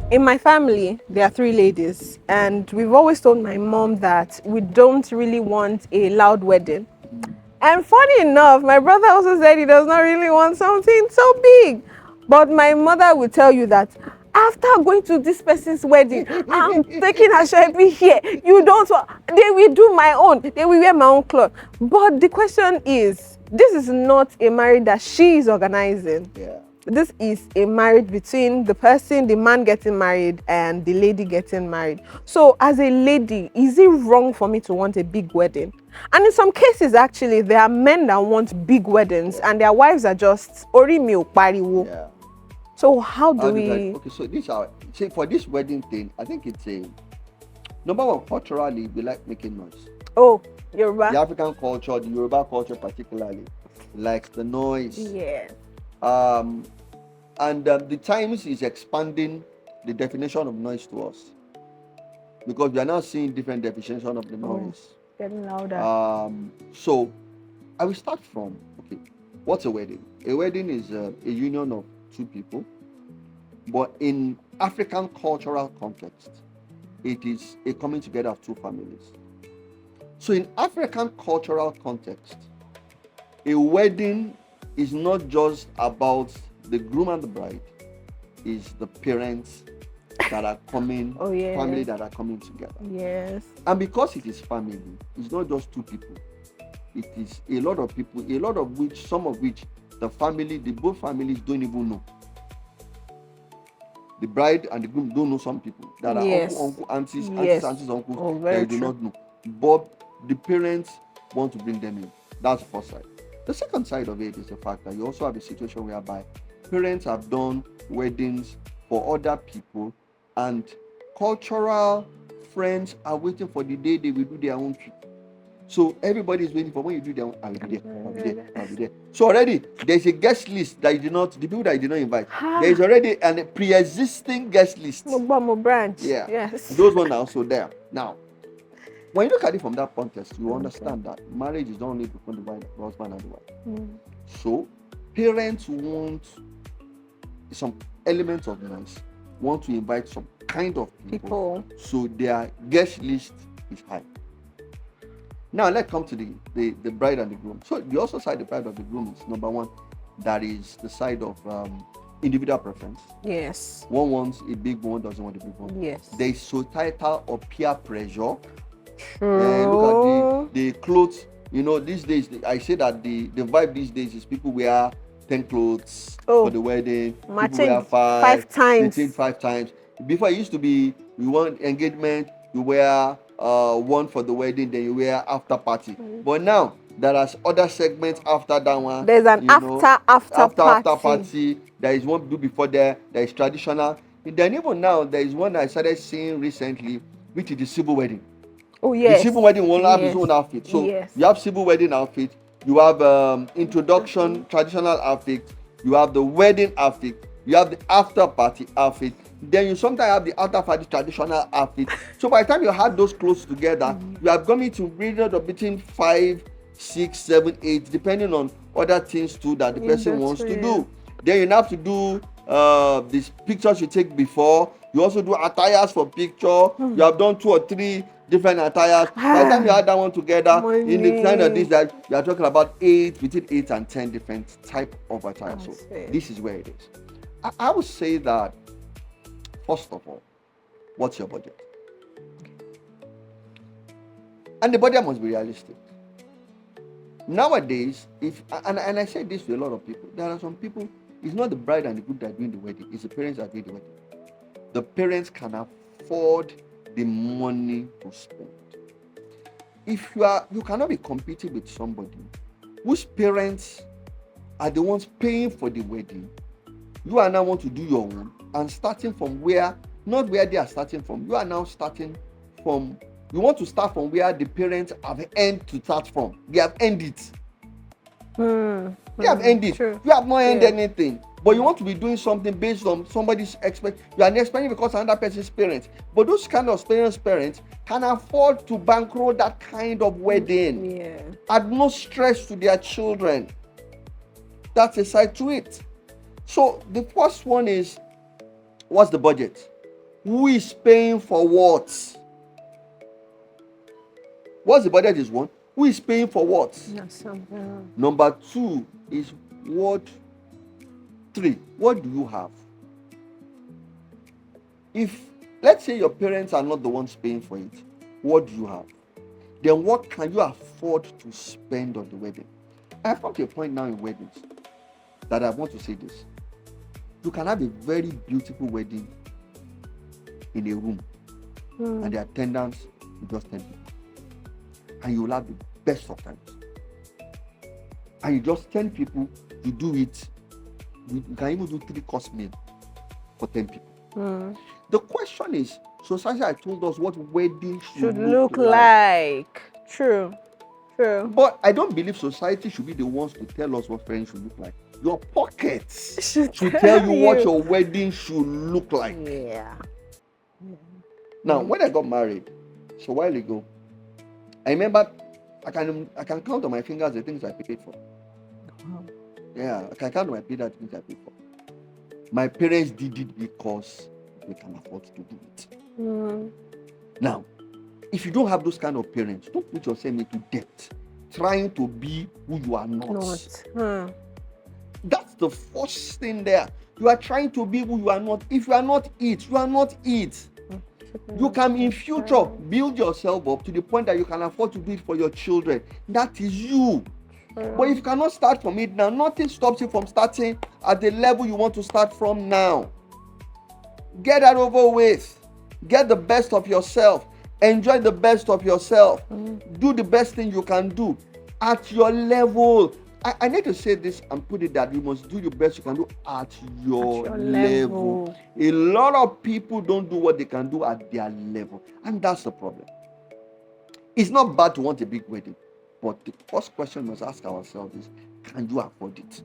In my family, there are three ladies, and we've always told my mom that we don't really want a loud wedding. And funny enough, my brother also said he does not really want something so big. But my mother will tell you that after going to this person's wedding, I'm taking Ashebi here. You don't want, they will do my own. They will wear my own clothes. But the question is, this is not a marriage that she is organizing. Yeah. This is a marriage between the person, the man getting married, and the lady getting married. So as a lady, is it wrong for me to want a big wedding? And in some cases, actually, there are men that want big weddings and their wives are just ori mi o pariwo. Yeah. So how do How do we? that? Okay, so this are see for this wedding thing, I think it's a number one, culturally we like making noise. Oh, The Yoruba. African culture, the Yoruba culture particularly, likes the noise. Yeah. Um, and the Times is expanding the definition of noise to us because we are now seeing different definition of the Oh, noise. getting louder. So I will start from okay, what's a wedding? A wedding is a union of two people, but in African cultural context, it is a coming together of two families. So in African cultural context, a wedding is not just about the groom and the bride, is the parents that are coming, Oh, yeah. family that are coming together. Yes. And because it is family, it's not just two people. It is a lot of people, a lot of which, some of which the family, the both families don't even know. The bride and the groom don't know some people that are Yes. uncle, aunties, Yes. aunties, uncles Oh, that very you do true. not know. But the parents want to bring them in. That's the first side. The second side of it is the fact that you also have a situation whereby parents have done weddings for other people and cultural friends are waiting for the day they will do their own trip. So everybody is waiting for when you do their own, I'll be there, I'll be there, I'll be there. So already there's a guest list that you did not, the people that you did not invite. There is already a pre-existing guest list. Mo branch. Yeah. Yes. Those ones are also there. Now, when you look at it from that context, you understand that marriage is not only between the husband and the wife. So parents want some elements of noise, want to invite some kind of people. So their guest list is high. Now let's come to the bride and the groom. So the also side, the bride of the groom is number one, that is the side of individual preference. Yes. One wants a big one, doesn't want a big one. Yes. There is societal or peer pressure. True. Look at the clothes. You know, these days I say that the vibe these days is people wear 10 clothes for the wedding. People wear five times. They change 5 times. Before it used to be you want engagement, you wear one for the wedding, then you wear after party. But now there are other segments after that one. There's an after party. There is one do before there is traditional. And then even now there is one I started seeing recently, which is the civil wedding. Oh yes. The civil wedding will have its own outfit. So you have civil wedding outfit, you have introduction traditional outfit, you have the wedding outfit, you have the after party outfit, then you sometimes have the after party traditional outfit. So by the time you have those clothes together, you are going to read out between 5, 6, 7, 8, depending on other things too that the person wants to do. Then you have to do these pictures you take before. You also do attires for picture. You have done 2 or 3 different attires. By the time you add that one together, in the kind of this that you are talking about between 8 and 10 different type of attires. So this is where it is. I would say that first of all, what's your budget? And the budget must be realistic. Nowadays, and I say this to a lot of people, there are some people, it's not the bride and the groom that are doing the wedding, it's the parents that are doing the wedding. The parents can afford the money to spend. If you cannot be competing with somebody whose parents are the ones paying for the wedding, you are now want to do your own and starting from not where they are starting from. You are now starting from, you want to start from where the parents have earned to start from. They have earned it. They have earned it. True. You have not earned anything. But you want to be doing something based on somebody's you are expecting because another person's parents. But those kind of parents can afford to bankroll that kind of wedding. Add no stress to their children. That's a side to it. So the first one is, what's the budget? Who is paying for what? What's the budget is one? Who is paying for what? Yes, Number two is what? Three, what do you have? If, let's say, your parents are not the ones paying for it, what do you have? Then what can you afford to spend on the wedding? I have come to a point now in weddings that I want to say this. You can have a very beautiful wedding in a room, and the attendance is just 10 people. And you will have the best of times. And you just 10 people, you do it. You can even do 3-course meal for 10 people. The question is, society has told us what wedding should look like. True. But I don't believe society should be the ones to tell us what wedding should look like. Your pockets should tell you what your wedding should look like. Yeah. Now, when I got married, so a while ago, I remember I can count on my fingers the things I paid for. Yeah, I can count on my fingers the things I paid for. My parents did it because they can afford to do it. Now, if you don't have those kind of parents, don't put yourself into debt trying to be who you are not. That's the first thing there. You are trying to be who you are not. If you are not it, you are not it. You can in future build yourself up to the point that you can afford to do it for your children. That is you. But if you cannot start from it now, nothing stops you from starting at the level you want to start from now. Get that over with. Get the best of yourself. Enjoy the best of yourself. Do the best thing you can do at your level. I need to say this and put it that you must do the best you can do at your level. A lot of people don't do what they can do at their level, and that's the problem. It's not bad to want a big wedding, but the first question we must ask ourselves is, can you afford it?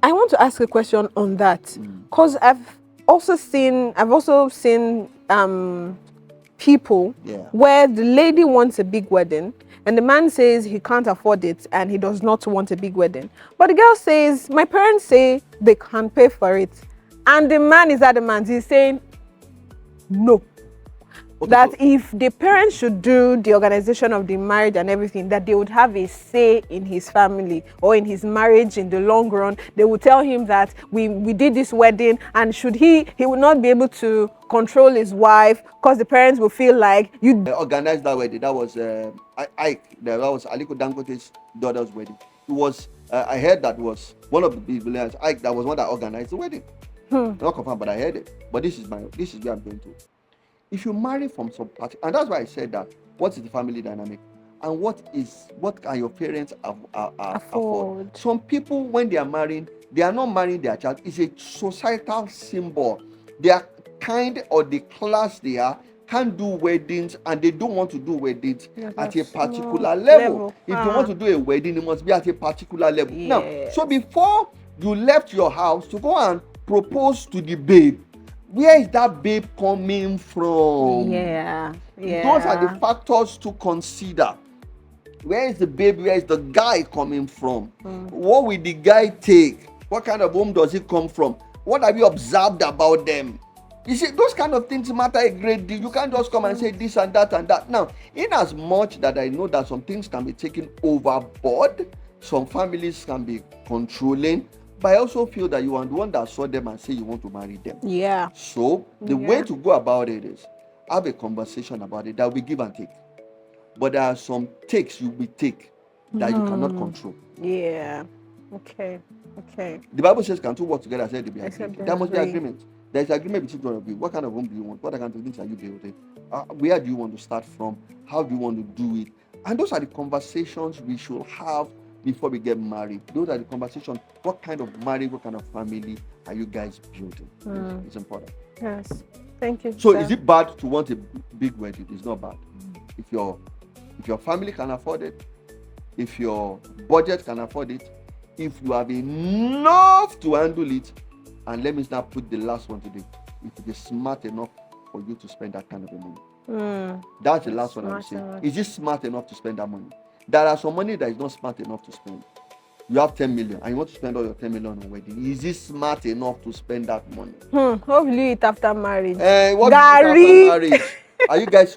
I want to ask a question on that, because I've also seen people where the lady wants a big wedding and the man says he can't afford it and he does not want a big wedding. But the girl says, my parents say they can pay for it. And the man is adamant. He's saying, no. Okay, that if the parents should do the organization of the marriage and everything, that they would have a say in his family or in his marriage in the long run. They would tell him that we did this wedding, and should he would not be able to control his wife because the parents will feel like you organized that wedding. That was Ike. That was Aliko Dangote's daughter's wedding. It was I heard that was one of the billionaires, Ike, that was one that organized the wedding. Not confirmed, but I heard it. But this is where I'm going to. If you marry from some party, and that's why I said that, what is the family dynamic, and what can your parents afford? Some people, when they are marrying, they are not marrying their child. It's a societal symbol. They are kind, or the class they are can't do weddings, and they don't want to do weddings at a particular level. If you want to do a wedding, it must be at a particular level. Now, so before you left your house to go and propose to the babe, where is that babe coming from? Those are the factors to consider. Where is the babe? Where is the guy coming from? What will the guy take? What kind of home does he come from? What have you observed about them? You see, those kind of things matter a great deal. You can't just come and say this and that and that. Now, in as much that I know that some things can be taken overboard, some families can be controlling, but I also feel that you are the one that saw them and say you want to marry them. So the way to go about it is have a conversation about it that we give and take. But there are some takes you will take that you cannot control. Okay. The Bible says, can two work together? Said there must be agreement. There is agreement between one of you. What kind of home do you want? What kind of things are you building? Where do you want to start from? How do you want to do it? And those are the conversations we should have before we get married. Those are the conversations. What kind of marriage, what kind of family are you guys building? It's important. Yes. Thank you. So is it bad to want a big wedding? It's not bad. If your family can afford it, if your budget can afford it, if you have enough to handle it, and let me now put the last one today, if it is smart enough for you to spend that kind of money. That's the last one I'm saying. Is it smart enough to spend that money? There are some money that is not smart enough to spend. You have 10 million and you want to spend all your 10 million on wedding. Is it smart enough to spend that money? What will you eat after marriage? What do you eat after marriage?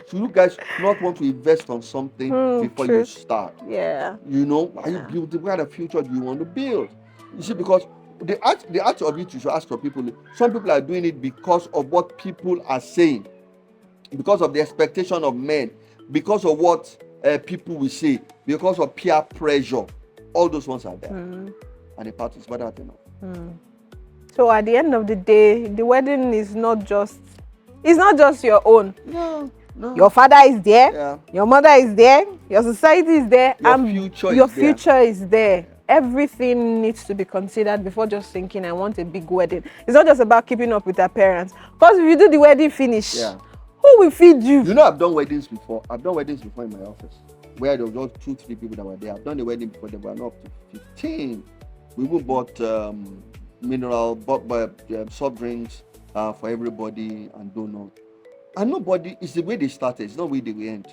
Should you guys not want to invest on something before true. you start? Yeah. You know, are you building, what kind of future do you want to build? You see, because the act of it, you should ask your people. Some people are doing it because of what people are saying, because of the expectation of men, because of what people will say, because of peer pressure. All those ones are there, and the part is better than enough. So at the end of the day, the wedding is not just your own. No. Your father is there, Yeah. your mother is there, your society is there, Your and future your is there. future is there. Everything needs to be considered before just thinking, I want a big wedding. It's not just about keeping up with our parents. Because if you do the wedding finish, who will feed you? You know, I've done weddings before. I've done weddings before in my office, where there was just 2-3 people that were there. I've done the wedding before, they were not up to 15. We even bought soft drinks for everybody and donuts. And nobody, it's the way they started, it's not the way they will end.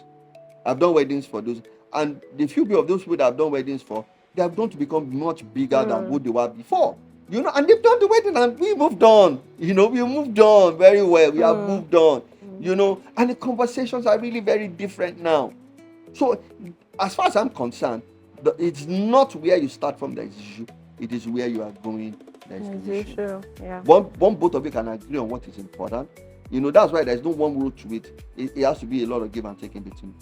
I've done weddings for those, and the few of those people that I've done weddings for, they have gone to become much bigger than what they were before. You know, and they've done the wedding and we moved on. You know, we moved on very well. We have moved on. You know, and the conversations are really very different now. So, as far as I'm concerned, it's not where you start from that is issue. It is where you are going. That is the issue. Yeah. Both of you can agree on what is important. You know, that's why there's no one road to it. It has to be a lot of give and take in between.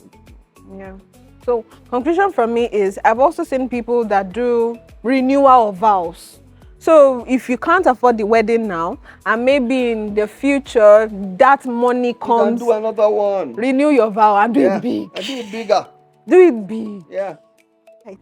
Yeah. So, conclusion from me is I've also seen people that do renewal of vows. So, if you can't afford the wedding now, and maybe in the future that money comes, you can do another one. Renew your vow and do it big. And do it bigger. Do it big. Yeah. Right.